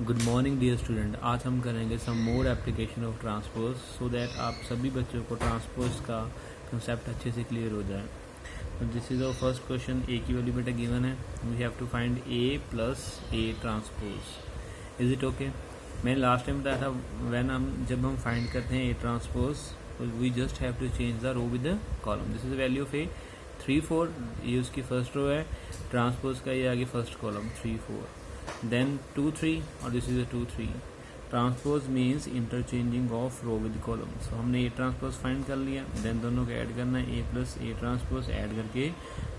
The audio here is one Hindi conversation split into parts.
Good morning dear student. आज हम करेंगे some more application of transpose so that आप सभी बच्चों को ट्रांसपोज का कंसेप्ट अच्छे से क्लियर हो जाए। तो this is our first question. A की वैल्यू बेटा गिवन है, we have to find A plus A transpose. Is it okay? मैंने लास्ट टाइम बताया था जब हम फाइंड करते हैं A transpose we just have to change the row with the column. This is the value of A 3 4, ये उसकी फर्स्ट रो है, ट्रांसपोज का ये आगे फर्स्ट कॉलम 3 4, then 2 3 और this is a 2 3। Transpose means interchanging of row with column. So हमने ए ट्रांसपोज फाइंड कर लिया, देन दोनों को ऐड करना है, A plus A transpose add करके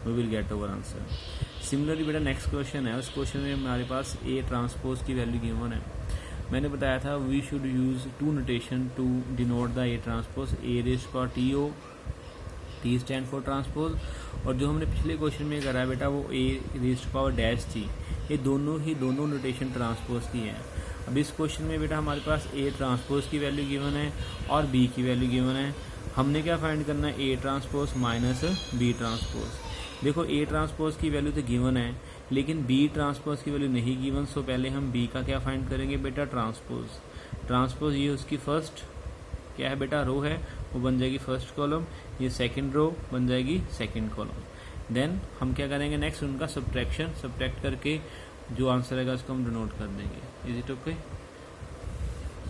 we will get over answer. Similarly बेटा नेक्स्ट क्वेश्चन है, उस क्वेश्चन में हमारे पास ए ट्रांसपोज की वैल्यू गिवन है। मैंने बताया था we should use to notation to denote the A transpose. A raised का T O, T stand for transpose, और जो हमने पिछले क्वेश्चन में करा है बेटा वो ए रेस्ट पावर डैश थी। ये दोनों नोटेशन ट्रांसपोज की हैं। अब इस क्वेश्चन में बेटा हमारे पास ए ट्रांसपोज की वैल्यू गिवन है और बी की वैल्यू गिवन है। हमने क्या फाइंड करना है? A transpose minus B transpose. देखो ए ट्रांसपोज की वैल्यू तो गिवन है लेकिन बी ट्रांसपोज की वैल्यू नहीं गिवन। सो पहले हम बी का क्या फाइंड करेंगे बेटा? ट्रांसपोज ये उसकी फर्स्ट क्या है बेटा? रो है, वो बन जाएगी फर्स्ट कॉलम। ये सेकंड रो बन जाएगी सेकंड कॉलम। देन हम क्या करेंगे नेक्स्ट? उनका सब्ट्रैक्ट करके जो आंसर आएगा उसको हम डिनोट कर देंगे। Is it okay?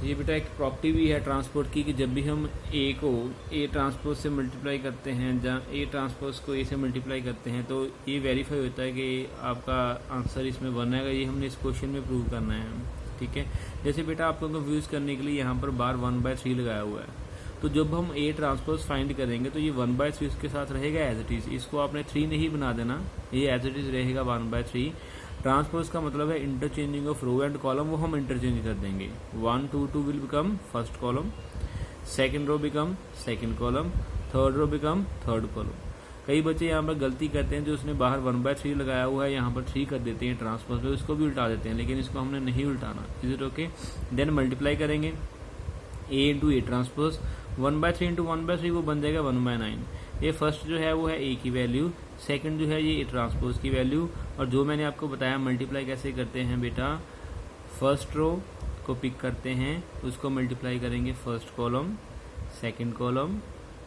ये बेटा एक प्रॉपर्टी भी है ट्रांसपोर्ट की कि जब भी हम ए को ए ट्रांसपोज से मल्टीप्लाई करते हैं, जहाँ ए ट्रांसपोज को ए से मल्टीप्लाई करते हैं, तो ये वेरीफाई होता है कि आपका आंसर इसमें बन आएगा। ये हमने इस क्वेश्चन में प्रूव करना है, ठीक है। जैसे बेटा आपको कंफ्यूज करने के लिए यहाँ पर बार 1/3 लगाया हुआ है, तो जब हम ए ट्रांसपोज फाइंड करेंगे तो ये 1/3 इसके साथ रहेगा एज इट इज। इसको आपने 3 नहीं बना देना, ये एज इट इज रहेगा 1/3। ट्रांसपोज का मतलब है interchanging of row and column, वो हम इंटरचेंज कर देंगे। 1 2 2 will become first column, second row become second column, third row become third column. कई बच्चे यहाँ पर गलती करते हैं, जो उसने बाहर 1/3 लगाया हुआ है यहाँ पर 3 कर देते हैं ट्रांसपोज में, उसको भी उल्टा देते हैं, लेकिन इसको हमने नहीं उल्टाना। Is it okay? Then multiply करेंगे A into A transpose. 1/3 into 1/3 वो बन जाएगा 1/9। ये फर्स्ट जो है वो है ए की वैल्यू, सेकंड जो है ये ए ट्रांसपोज की वैल्यू, और जो मैंने आपको बताया मल्टीप्लाई कैसे करते हैं बेटा, फर्स्ट रो को पिक करते हैं, उसको मल्टीप्लाई करेंगे first column, second column,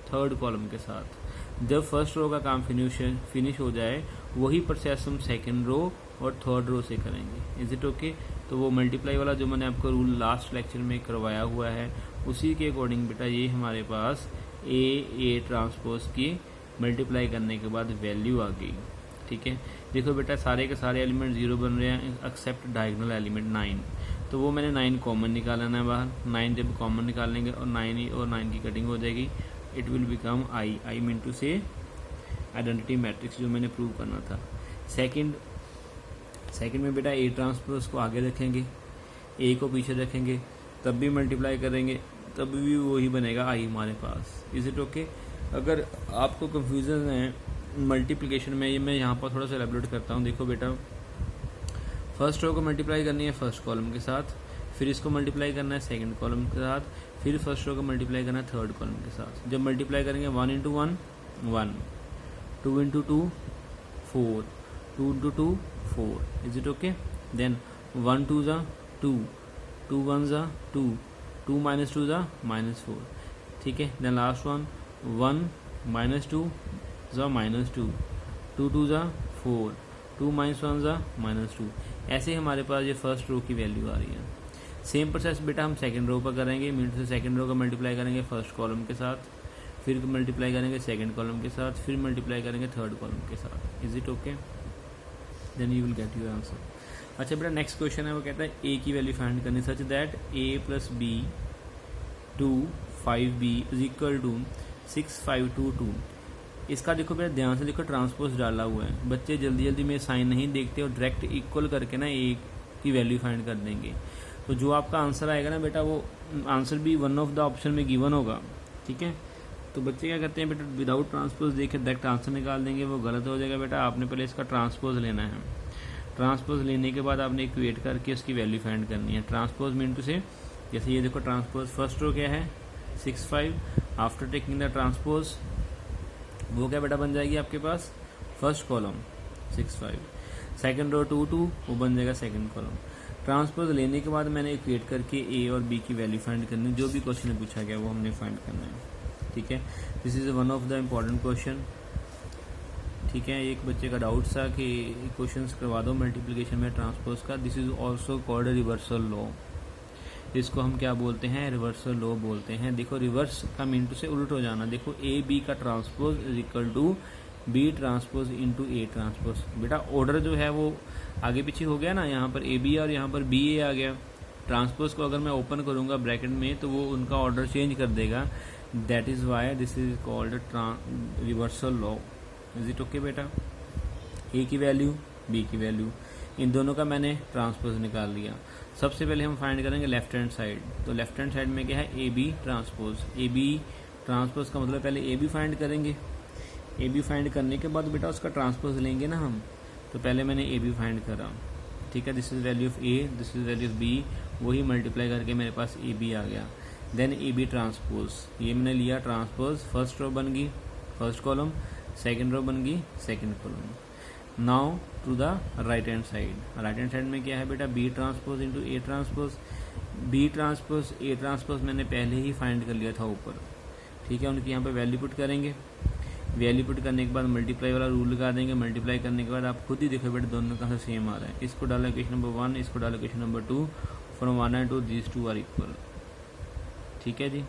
third column के साथ। जब फर्स्ट रो का काम फिनिश हो जाए वही प्रोसेस हम सेकंड रो और थर्ड रो से करेंगे। Is it okay? तो वो मल्टीप्लाई वाला जो मैंने आपको रूल लास्ट लेक्चर में करवाया हुआ है उसी के अकॉर्डिंग बेटा ये हमारे पास ए ट्रांसपोज की मल्टीप्लाई करने के बाद वैल्यू आ गई, ठीक है। देखो बेटा सारे के सारे एलिमेंट 0 बन रहे हैं एक्सेप्ट डायगोनल एलिमेंट 9, तो वो मैंने 9 कॉमन निकालना है बाहर। 9 जब कॉमन निकालेंगे और 9 की कटिंग हो जाएगी, it will become I mean to say identity matrix जो मैंने प्रूव करना था। सेकंड में बेटा ए ट्रांसपोज को आगे रखेंगे, ए को पीछे रखेंगे, तब भी मल्टीप्लाई करेंगे, तब भी वही बनेगा आई हमारे पास। Is it okay? अगर आपको कंफ्यूजन है मल्टीप्लिकेशन में, ये मैं यहाँ पर थोड़ा सा एलैबोरेट करता हूँ। देखो बेटा फर्स्ट रो को मल्टीप्लाई करनी है फर्स्ट कॉलम के साथ, फिर इसको मल्टीप्लाई करना है सेकंड कॉलम के साथ, फिर फर्स्ट रो को मल्टीप्लाई करना है थर्ड कॉलम के साथ। जब मल्टीप्लाई करेंगे 1 into 1 1, 2 into 2 4, 2 into 2 4। Is it okay? Then 1 2 ज़ा 2, 2 1 ज़ा 2, 2 माइनस 2 ज़ा -4, ठीक है। देन लास्ट वन 1 -2 ज़ा -2, 2 2 ज़ा 4, 2 माइनस 1 ज़ा -2। ऐसे हमारे पास ये फर्स्ट रो की वैल्यू आ रही है। सेम प्रोसेस बेटा हम सेकंड रो पर करेंगे, मीन से सेकंड रो का मल्टीप्लाई करेंगे फर्स्ट कॉलम के साथ, फिर मल्टीप्लाई करेंगे सेकंड कॉलम के साथ, फिर मल्टीप्लाई करेंगे थर्ड कॉलम के साथ। Is it okay? Then you will get your answer. अच्छा बेटा नेक्स्ट क्वेश्चन है, वो कहता है ए की वैल्यू फाइंड करनी such that A plus B 2 5b is equal to 6 5 2 2। इसका देखो बेटा ध्यान से देखो, ट्रांसपोज डाला हुआ है, बच्चे जल्दी में साइन नहीं देखते और डायरेक्ट इक्वल करके ना ए की वैल्यू फाइंड कर देंगे। तो जो आपका आंसर आएगा ना बेटा वो आंसर भी वन ऑफ द ऑप्शन में गिवन होगा, ठीक है। तो बच्चे क्या करते हैं बेटा विदाउट ट्रांसपोज देखे डायरेक्ट आंसर निकाल देंगे, वो गलत हो जाएगा बेटा। आपने पहले इसका ट्रांसपोज लेना है, ट्रांसपोज लेने के बाद आपने इक्वेट करके उसकी वैल्यू फाइंड करनी है। ट्रांसपोज मीन टू से जैसे ये देखो ट्रांसपोज फर्स्ट रो क्या है 6 5, आफ्टर टेकिंग द ट्रांसपोज वो क्या बेटा बन जाएगी आपके पास फर्स्ट कॉलम 6 5। सेकंड रो 2 2 वो बन जाएगा सेकंड कॉलम। ट्रांसपोज लेने के बाद मैंने इक्वेट करके ए और बी की वैल्यू फाइंड करनी, जो भी क्वेश्चन में पूछा गया वो हमने फाइंड करना है। ठीक है, this is one of the important question. ठीक है, एक बच्चे का डाउट था कि क्वेश्चंस करवा दो मल्टीप्लिकेशन में ट्रांसपोज का। This is also called reversal law. इसको हम क्या बोलते हैं, रिवर्सल लॉ बोलते हैं। देखो रिवर्स का मीन टू से उल्ट हो जाना। देखो ए बी का transpose is equal to B transpose into A transpose. बेटा ऑर्डर जो है वो आगे पीछे हो गया ना, यहाँ पर ए बी और यहाँ पर बी ए आ गया। ट्रांसपोज को अगर मैं ओपन करूंगा ब्रैकेट में तो वो उनका ऑर्डर चेंज कर देगा। That is why this is called reversal law. Is it okay बेटा? ए की वैल्यू बी की वैल्यू, इन दोनों का मैंने ट्रांसपोज निकाल लिया। सबसे पहले हम फाइंड करेंगे लेफ्ट हैंड साइड। तो लेफ्ट हैंड साइड में क्या है, A B transpose. A B transpose का मतलब पहले ए बी फाइंड करेंगे। ए बी फाइंड करने के बाद बेटा उसका ट्रांसपोज लेंगे ना हम। तो पहले मैंने ए बी फाइंड करा। ठीक है, this is value of A, this is value of B, वही मल्टीप्लाई करके मेरे पास ए बी आ गया। देन ए बी ट्रांसपोज, ये मैंने लिया ट्रांसपोज। फर्स्ट रो बन गई फर्स्ट कॉलम, सेकेंड रो बन गई second column. Now to the right hand side. Right hand side में क्या है बेटा, B transpose into A transpose. B transpose A transpose मैंने पहले ही फाइंड कर लिया था ऊपर। ठीक है, उनकी यहाँ पे वैल्यू पुट करेंगे। वैल्यू पुट करने के बाद मल्टीप्लाई वाला रूल लगा देंगे। मल्टीप्लाई करने के बाद आप खुद ही देखो बेटा दोनों कहाँ से सेम आ रहा है। इसको डालो इक्वेशन नंबर 1, इसको डालो equation number 2। From 1 and 2 these two are equal. ठीक है जी,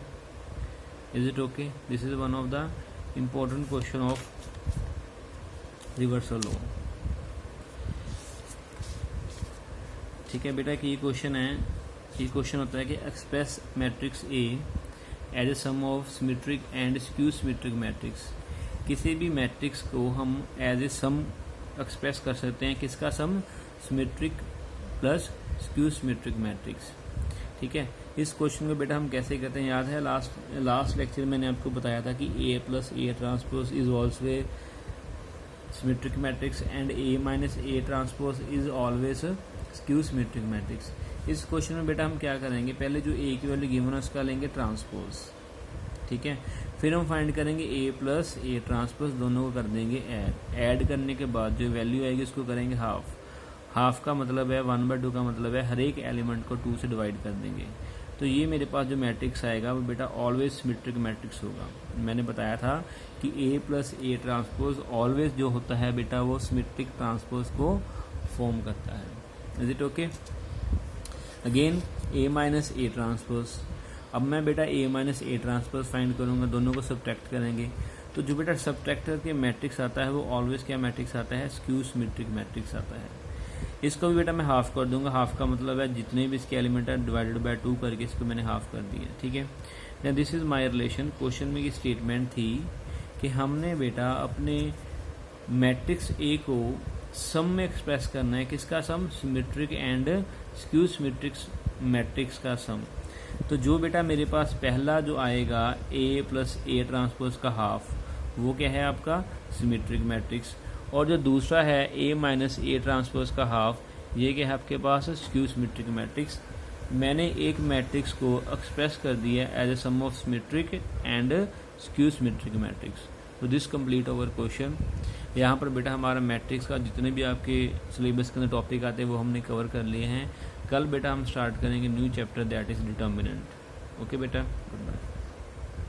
is it okay? This is one of the important question of reversal law. ठीक है बेटा, कि ये क्वेश्चन है, ये क्वेश्चन होता है कि express matrix A as a sum of symmetric and skew symmetric matrix. किसी भी मैट्रिक्स को हम एज ए सम एक्सप्रेस कर सकते हैं। किसका sum? Symmetric plus skew symmetric matrix. ठीक है, इस क्वेश्चन को बेटा हम कैसे करते हैं, याद है लास्ट लेक्चर मैंने आपको बताया था कि A plus A transpose is also a symmetric matrix and A minus A transpose is always skew symmetric matrix. इस क्वेश्चन में बेटा हम क्या करेंगे, पहले जो ए की वैल्यू गिवन है उसका लेंगे ट्रांसपोज। ठीक है, फिर हम फाइंड करेंगे ए प्लस ए ट्रांसपोज, दोनों को कर देंगे ऐड करने के बाद जो वैल्यू आएगी उसको करेंगे हाफ। हाफ का मतलब है 1/2 का मतलब है हर एक एलिमेंट को 2 से डिवाइड कर देंगे। तो ये मेरे पास जो मैट्रिक्स आएगा वो बेटा ऑलवेज सिमेट्रिक मैट्रिक्स होगा। मैंने बताया था कि A plus A transpose always जो होता है बेटा वो सिमेट्रिक ट्रांसपोज को फॉर्म करता है। Is it okay? Again A minus A transpose. अब मैं बेटा ए माइनस ए ट्रांसपोज फाइंड करूंगा, दोनों को सब्ट्रैक्ट करेंगे। तो जो बेटा सब्ट्रैक्टर के मैट्रिक्स आता है वो ऑलवेज क्या मैट्रिक्स आता है, स्क्यू सिमेट्रिक मैट्रिक्स आता है। इसको भी बेटा मैं हाफ कर दूंगा। हाफ का मतलब है जितने भी इसके एलिमेंट है डिवाइडेड बाय 2 करके इसको मैंने हाफ कर दिया। ठीक है, then this is my relation. Question में की स्टेटमेंट थी कि हमने बेटा अपने मैट्रिक्स ए को सम में एक्सप्रेस करना है। किसका sum? Symmetric and skew symmetric matrix का सम। तो जो बेटा मेरे पास पहला जो आएगा ए प्लस ए ट्रांसपोज का हाफ, वो क्या है आपका सिमेट्रिक मैट्रिक्स। और जो दूसरा है ए माइनस ए ट्रांसपोज का हाफ, ये क्या है आपके पास स्क्यू सिमेट्रिक मैट्रिक्स। मैंने एक मैट्रिक्स को एक्सप्रेस कर दिया as a sum of symmetric and skew symmetric matrix. तो दिस कंप्लीट अवर क्वेश्चन। यहाँ पर बेटा हमारा मैट्रिक्स का जितने भी आपके सिलेबस के अंदर टॉपिक आते हैं वो हमने कवर कर लिए हैं। कल बेटा हम स्टार्ट करेंगे new chapter that is determinant. Okay बेटा, गुड बाय।